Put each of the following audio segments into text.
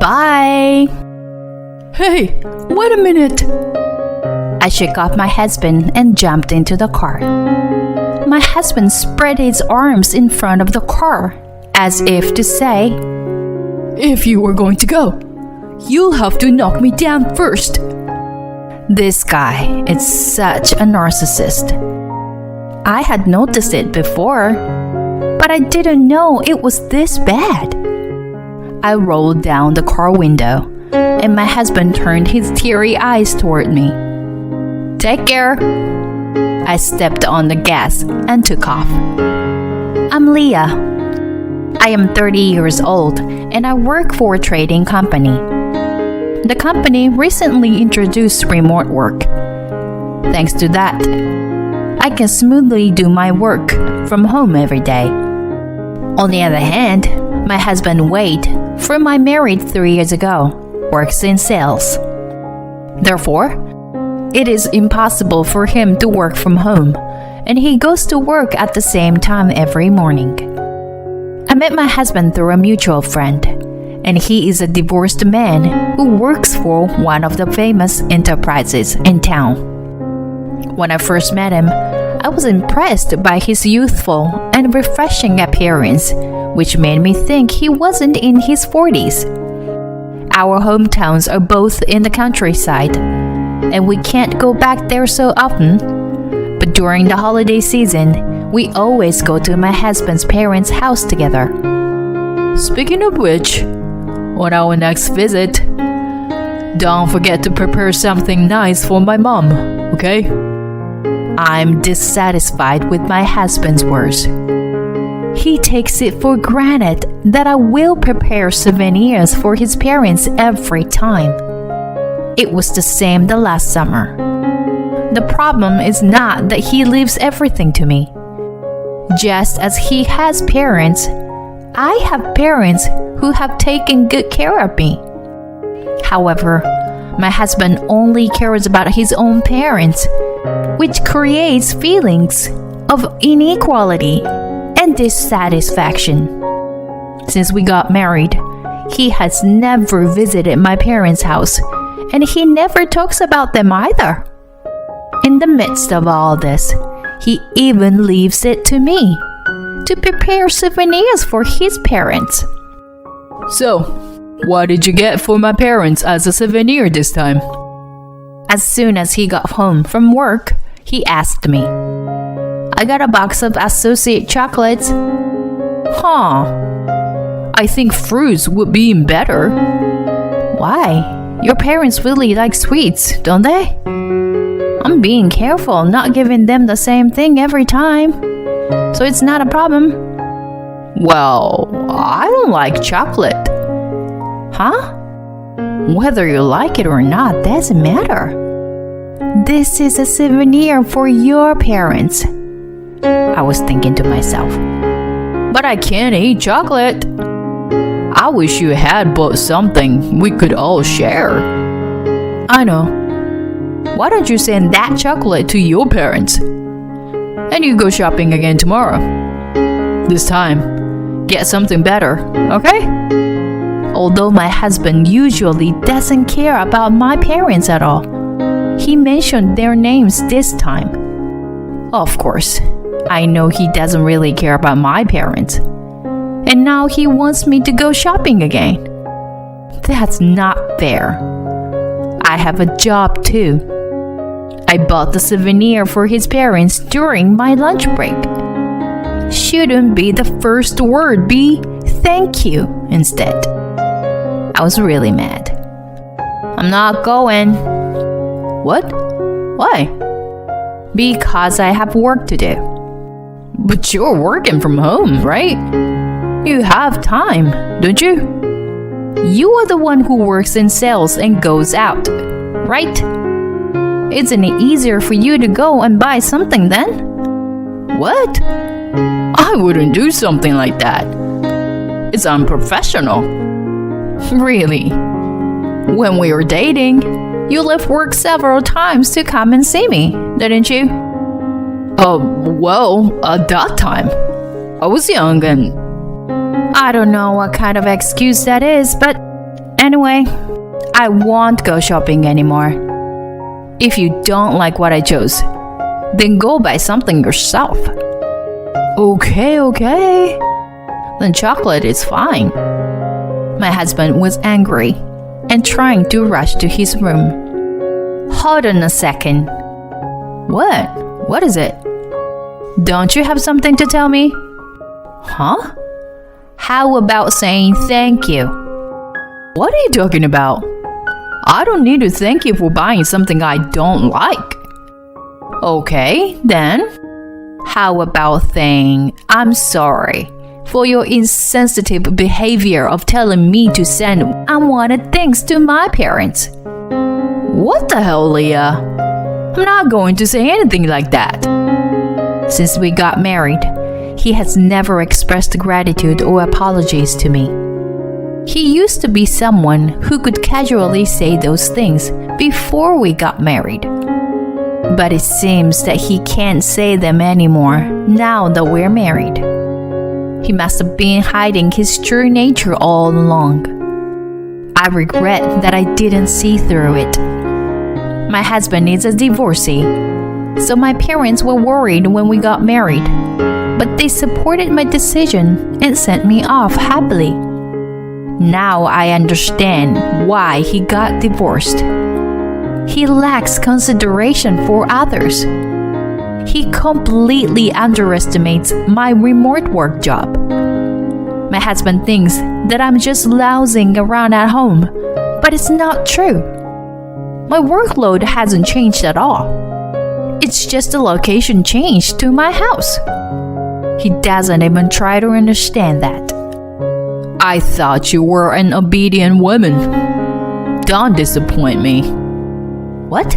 Bye. Hey, wait a minute. I shook off my husband and jumped into the car. My husband spread his arms in front of the car, as if to say, If you were going to go, you'll have to knock me down first. "This guy is such a narcissist." I had noticed it before, but I didn't know it was this bad. I rolled down the car window, and my husband turned his teary eyes toward me. "Take care." I stepped on the gas and took off. I'm Leah. I am 30 years old, and I work for a trading company. The company recently introduced remote work. Thanks to that, I can smoothly do my work from home every day. On the other hand, my husband Wade, whom I married 3 years ago, works in sales. Therefore, it is impossible for him to work from home, and he goes to work at the same time every morning. I met my husband through a mutual friend, and he is a divorced man who works for one of the famous enterprises in town. When I first met him, I was impressed by his youthful and refreshing appearance, which made me think he wasn't in his 40s. Our hometowns are both in the countryside, and we can't go back there so often. But during the holiday season, we always go to my husband's parents' house together. Speaking of which, on our next visit, don't forget to prepare something nice for my mom, okay? I'm dissatisfied with my husband's words. He takes it for granted that I will prepare souvenirs for his parents every time. It was the same the last summer. The problem is not that he leaves everything to me. Just as he has parents, I have parents who have taken good care of me. However, my husband only cares about his own parents, which creates feelings of inequality and dissatisfaction. Since we got married, he has never visited my parents' house, and he never talks about them either. In the midst of all this, he even leaves it to me to prepare souvenirs for his parents. So, what did you get for my parents as a souvenir this time? As soon as he got home from work, he asked me. I got a box of Associate chocolates. Huh. I think fruits would be better. Why? Your parents really like sweets, don't they? I'm being careful not giving them the same thing every time, so it's not a problem. Well, I don't like chocolate. Huh? Whether you like it or not doesn't matter. This is a souvenir for your parents, I was thinking to myself. But I can't eat chocolate. I wish you had bought something we could all share. I know. Why don't you send that chocolate to your parents? And you go shopping again tomorrow. This time, get something better, okay? Although my husband usually doesn't care about my parents at all, he mentioned their names this time. Of course, I know he doesn't really care about my parents. And now he wants me to go shopping again. That's not fair. I have a job too. I bought the souvenir for his parents during my lunch break. Shouldn't be the first word be thank you instead? I was really mad. I'm not going. What? Why? Because I have work to do. But you're working from home, right? You have time, don't you? You are the one who works in sales and goes out, right? Isn't it easier for you to go and buy something then? What? I wouldn't do something like that. It's unprofessional. Really? When we were dating, you left work several times to come and see me, didn't you? Well, at that time, I was young and... I don't know what kind of excuse that is, but Anyway, I won't go shopping anymore. If you don't like what I chose, then go buy something yourself. Okay. Then chocolate is fine. My husband was angry and trying to rush to his room. Hold on a second. What? What is it? Don't you have something to tell me? Huh? How about saying thank you? What are you talking about? I don't need to thank you for buying something I don't like. Okay, then. How about saying I'm sorry for your insensitive behavior of telling me to send unwanted things to my parents? What the hell, Leah? I'm not going to say anything like that. Since we got married, he has never expressed gratitude or apologies to me. He used to be someone who could casually say those things before we got married. But it seems that he can't say them anymore now that we're married. He must have been hiding his true nature all along. I regret that I didn't see through it. My husband is a divorcee, so my parents were worried when we got married, but they supported my decision and sent me off happily. Now I understand why he got divorced. He lacks consideration for others. He completely underestimates my remote work job. My husband thinks that I'm just lounging around at home, but it's not true. My workload hasn't changed at all. It's just a location change to my house. He doesn't even try to understand that. I thought you were an obedient woman. Don't disappoint me. What?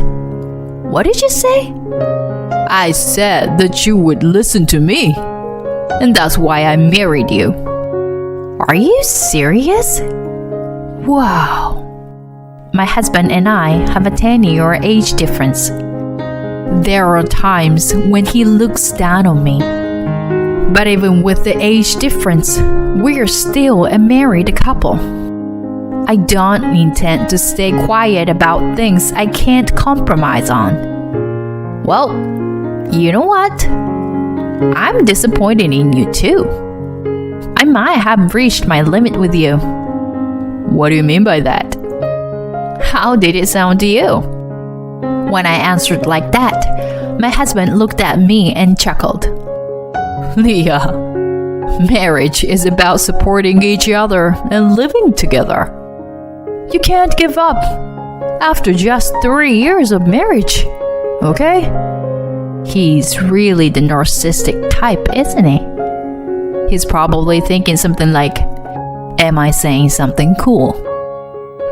What did you say? I said that you would listen to me, and that's why I married you. Are you serious? Wow. My husband and I have a 10-year age difference. There are times when he looks down on me. But even with the age difference, we're still a married couple. I don't intend to stay quiet about things I can't compromise on. Well, you know what? I'm disappointed in you too. I might have reached my limit with you. What do you mean by that? How did it sound to you? When I answered like that, my husband looked at me and chuckled. Leah, marriage is about supporting each other and living together. You can't give up after just 3 years of marriage, okay? He's really the narcissistic type, isn't he? He's probably thinking something like, am I saying something cool?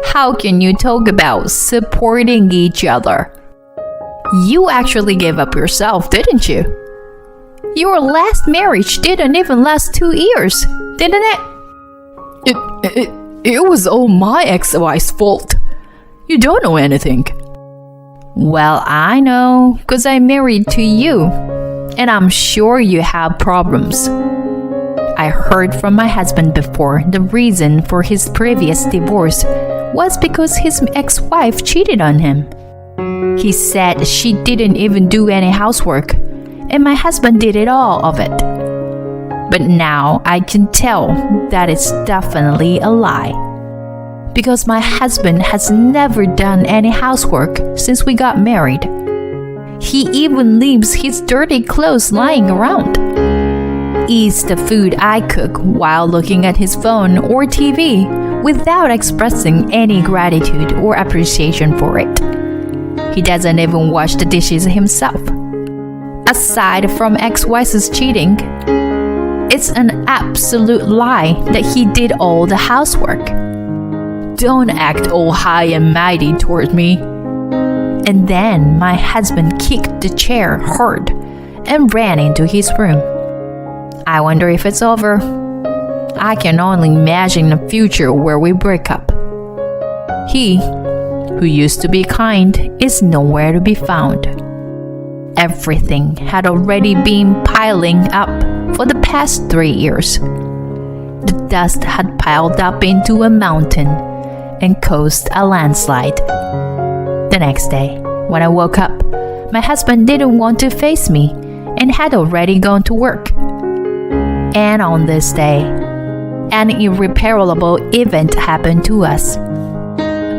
How can you talk about supporting each other? You actually gave up yourself, didn't you? Your last marriage didn't even last 2 years, didn't it? It was all my ex-wife's fault. You don't know anything. Well, I know, because I married to you, and I'm sure you have problems. I heard from my husband before the reason for his previous divorce was because his ex-wife cheated on him. He said she didn't even do any housework, and my husband did it all of it. But now I can tell that it's definitely a lie. Because my husband has never done any housework since we got married. He even leaves his dirty clothes lying around. Eats the food I cook while looking at his phone or TV without expressing any gratitude or appreciation for it. He doesn't even wash the dishes himself. Aside from ex-wife's cheating, it's an absolute lie that he did all the housework. Don't act all high and mighty toward me. And then my husband kicked the chair hard and ran into his room. I wonder if it's over. I can only imagine a future where we break up. He, who used to be kind, is nowhere to be found. Everything had already been piling up for the past 3 years. The dust had piled up into a mountain, and caused a landslide. The next day, when I woke up, my husband didn't want to face me and had already gone to work. And on this day, an irreparable event happened to us.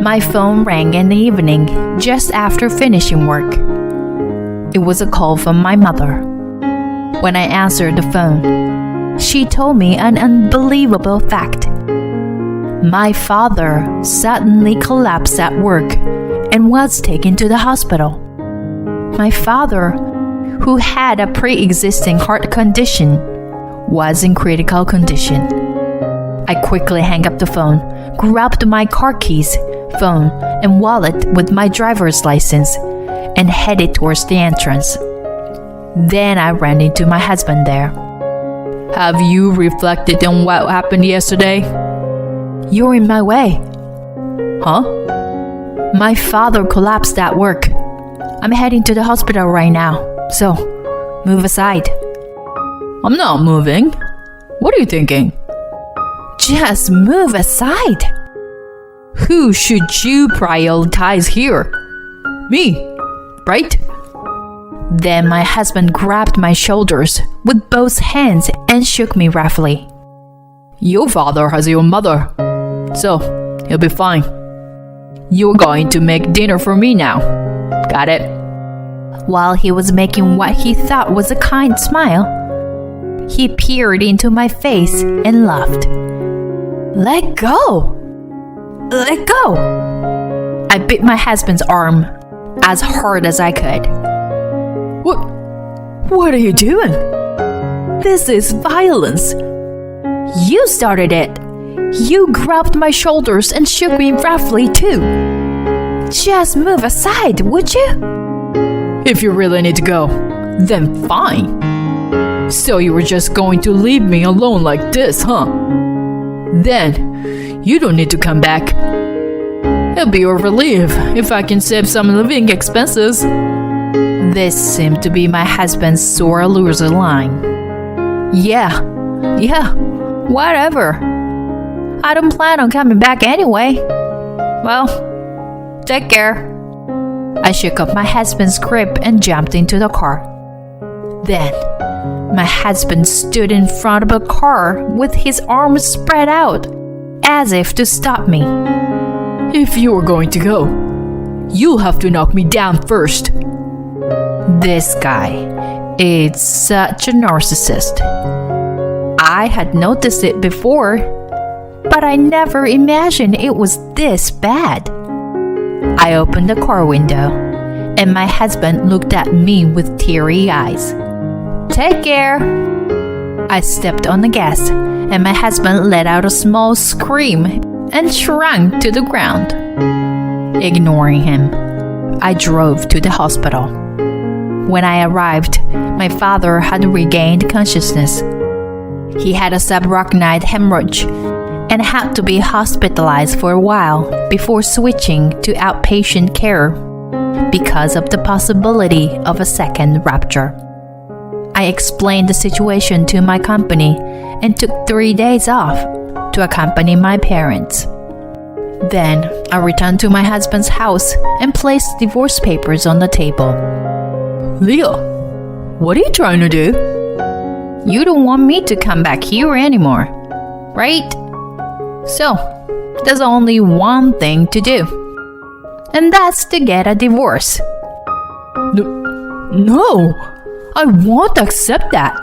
My phone rang in the evening just after finishing work. It was a call from my mother. When I answered the phone, she told me an unbelievable fact. My father suddenly collapsed at work and was taken to the hospital. My father, who had a pre-existing heart condition, was in critical condition. I quickly hung up the phone, grabbed my car keys, phone, and wallet with my driver's license, and headed towards the entrance. Then I ran into my husband there. Have you reflected on what happened yesterday? You're in my way. Huh? My father collapsed at work. I'm heading to the hospital right now, so move aside. I'm not moving. What are you thinking? Just move aside. Who should you prioritize here? Me, right? Then my husband grabbed my shoulders with both hands and shook me roughly. Your father has your mother, so he'll be fine. You're going to make dinner for me now. Got it? While he was making what he thought was a kind smile, he peered into my face and laughed. Let go! Let go! I bit my husband's arm as hard as I could. What are you doing? This is violence. You started it. You grabbed my shoulders and shook me roughly too. Just move aside, would you? If you really need to go, then fine. So you were just going to leave me alone like this, huh? Then you don't need to come back. It'll be a relief if I can save some living expenses. This seemed to be my husband's sore loser line. Yeah, whatever. I don't plan on coming back anyway. Well, take care. I shook up my husband's grip and jumped into the car. Then, my husband stood in front of a car with his arms spread out, as if to stop me. If you're going to go, you'll have to knock me down first. This guy is such a narcissist. I had noticed it before, but I never imagined it was this bad. I opened the car window, and my husband looked at me with teary eyes. Take care. I stepped on the gas, and my husband let out a small scream and shrunk to the ground. Ignoring him, I drove to the hospital. When I arrived, my father had regained consciousness. He had a subarachnoid hemorrhage and had to be hospitalized for a while before switching to outpatient care because of the possibility of a second rupture. I explained the situation to my company and took 3 days off to accompany my parents. Then I returned to my husband's house and placed divorce papers on the table. Leah, what are you trying to do? You don't want me to come back here anymore, right? So, there's only one thing to do, and that's to get a divorce. No, I won't accept that.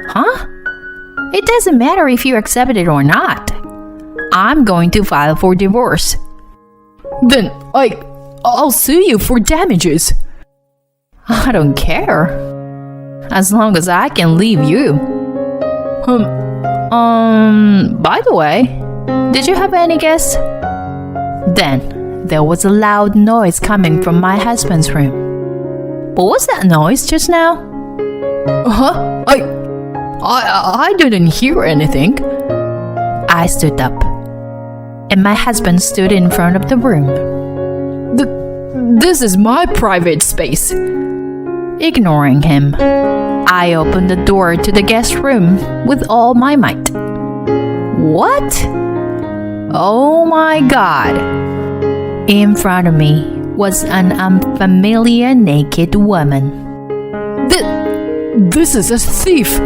Huh? It doesn't matter if you accept it or not. I'm going to file for divorce. Then I'll sue you for damages. I don't care. As long as I can leave you. By the way, did you have any guests? Then there was a loud noise coming from my husband's room. What was that noise just now? Huh? I didn't hear anything. I stood up, and my husband stood in front of the room. This is my private space. Ignoring him, I opened the door to the guest room with all my might. What? Oh my God! In front of me was an unfamiliar naked woman. This is a thief!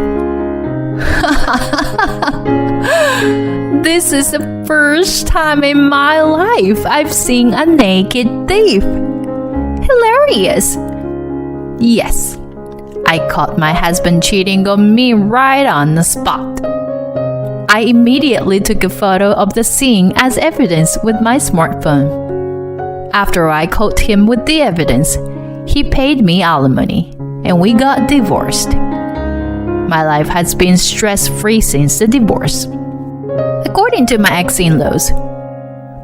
This is the first time in my life I've seen a naked thief. Hilarious! Yes, I caught my husband cheating on me right on the spot. I immediately took a photo of the scene as evidence with my smartphone. After I caught him with the evidence, he paid me alimony and we got divorced. My life has been stress-free since the divorce. According to my ex-in-laws,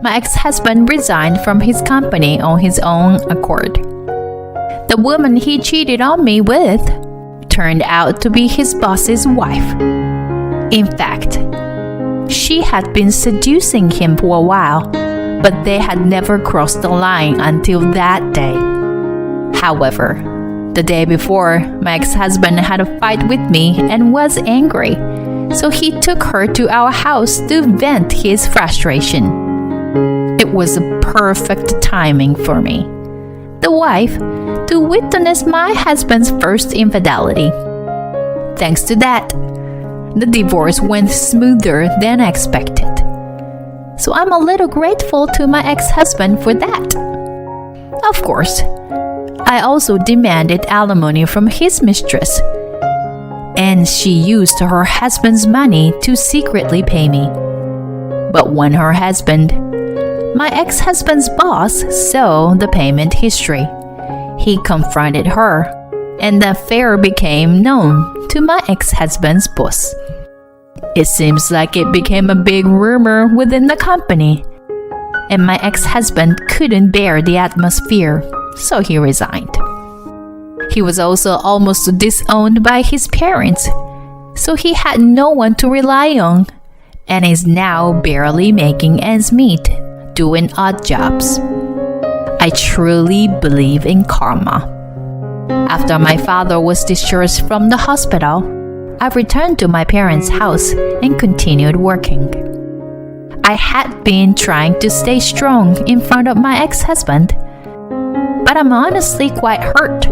my ex-husband resigned from his company on his own accord. The woman he cheated on me with turned out to be his boss's wife. In fact, she had been seducing him for a while, but they had never crossed the line until that day. However, the day before, my ex-husband had a fight with me and was angry, so he took her to our house to vent his frustration. It was a perfect timing for me, the wife, to witness my husband's first infidelity. Thanks to that, the divorce went smoother than expected. So I'm a little grateful to my ex-husband for that. Of course, I also demanded alimony from his mistress, and she used her husband's money to secretly pay me. But when her husband, my ex-husband's boss, saw the payment history, he confronted her, and the affair became known to my ex-husband's boss. It seems like it became a big rumor within the company, and my ex-husband couldn't bear the atmosphere, so he resigned. He was also almost disowned by his parents, so he had no one to rely on, and is now barely making ends meet, doing odd jobs. I truly believe in karma. After my father was discharged from the hospital, I returned to my parents' house and continued working. I had been trying to stay strong in front of my ex-husband, but I'm honestly quite hurt.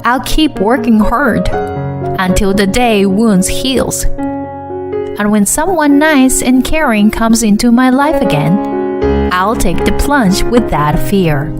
I'll keep working hard until the day wounds heals. And when someone nice and caring comes into my life again, I'll take the plunge without fear.